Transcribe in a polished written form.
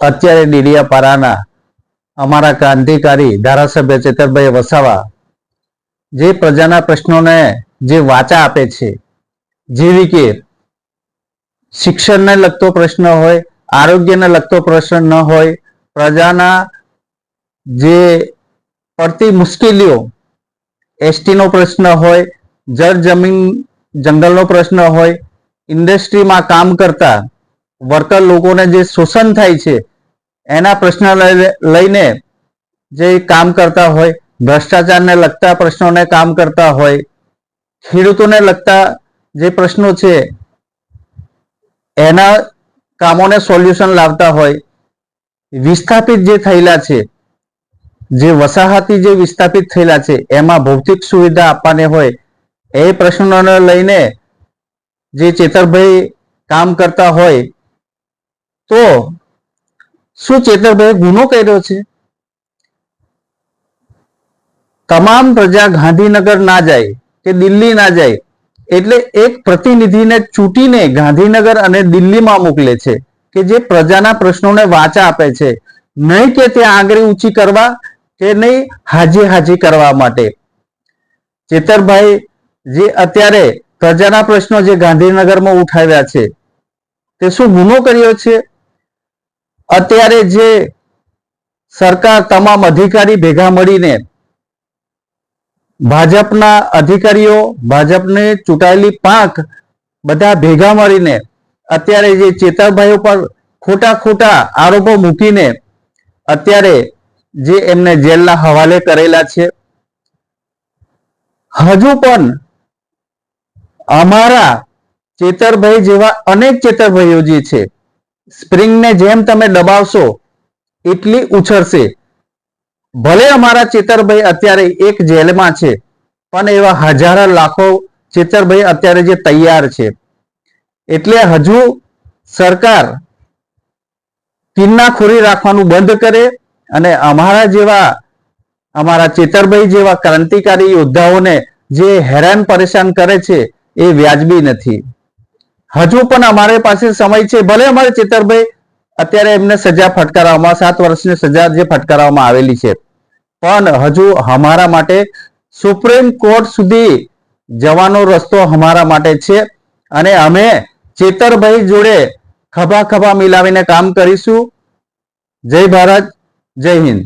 અત્યારે ડીડીયાપાડાના અમારા ક્રાંતિકારી ધારાસભ્ય ચેતરભાઈ વસાવા જે પ્રજાના પ્રશ્નોને જે વાચા આપે છે, જેવી કે શિક્ષણને લગતો પ્રશ્ન હોય, આરોગ્યને લગતો પ્રશ્ન ન હોય, પ્રજાના જે પડતી મુશ્કેલીઓ, એસટીનો પ્રશ્ન હોય, જળ જમીન જંગલનો પ્રશ્ન હોય, ઇન્ડસ્ટ્રીમાં કામ કરતા વર્કર લોકોને જે શોષણ થાય છે એના પ્રશ્ન લઈને જે કામ કરતા હોય, ભ્રષ્ટાચારને લગતા પ્રશ્નોને કામ કરતા હોય, ખેડૂતોને લગતા જે પ્રશ્નો છે એના કામોને સોલ્યુશન લાવતા હોય, વિસ્થાપિત જે થયેલા છે, જે વસાહતી જે વિસ્થાપિત થયેલા છે એમાં ભૌતિક સુવિધા આપવાની હોય એ પ્રશ્નોને લઈને જે ચેતરભાઈ કામ કરતા હોય, તો શું ચેતરભાઈ ગુનો કર્યો છે? તમામ પ્રજા ગાંધીનગર ના જાય કે દિલ્હી ના જાય એટલે એક પ્રતિનિધિને ચૂંટીને ગાંધીનગર અને દિલ્હીમાં મોકલે છે કે જે પ્રજાના પ્રશ્નોને વાચા આપે છે, નહીં કે ત્યાં આંગળી ઊંચી કરવા કે નહીં હાજી કરવા માટે. ચેતરભાઈ જે અત્યારે પ્રજાના પ્રશ્નો જે ગાંધીનગરમાં ઉઠાવ્યા છે તે શું ગુનો કર્યો છે? અત્યારે જે સરકાર તમામ અધિકારી ભેગા મળીને ભાજપના અધિકારીઓ, ભાજપની ચૂંટાયેલી પાંખ બધા ભેગા મળીને અત્યારે જે ચેતરભાઈ ઉપર ખોટા આરોપો મૂકીને અત્યારે જે એમને જેલના હવાલે કરેલા છે. હજુ પણ અમારા ચેતરભાઈ જેવા અનેક ચેતરભાઈઓ જે છે, સ્પ્રિંગને જેમ તમે દબાવશો એટલી ઉછળશે. ભલે અમારા ચેતરભાઈ અત્યારે એક જેલમાં છે, પણ એવા હજારો લાખો ચેતરભાઈ અત્યારે જે તૈયાર છે. એટલે હજુ સરકાર કિન્નાખોરી રાખવાનું બંધ કરે અને અમારા ચેતરભાઈ જેવા ક્રાંતિકારી યોદ્ધાઓને જે હેરાન પરેશાન કરે છે એ વ્યાજબી નથી. હજુ પણ અમારી પાસે સમય છે. ભલે અમારે ચેતરભાઈ અત્યારે એમને સજા ફટકારવામાં 7 વર્ષની સજા જે ફટકારવામાં આવેલી છે, પણ હજુ અમારા માટે સુપ્રીમ કોર્ટ સુધી જવાનો રસ્તો અમારા માટે છે અને અમે ચેતરભાઈ જોડે ખભા મિલાવીને કામ કરીશું. જય ભારત, જય હિન્દ.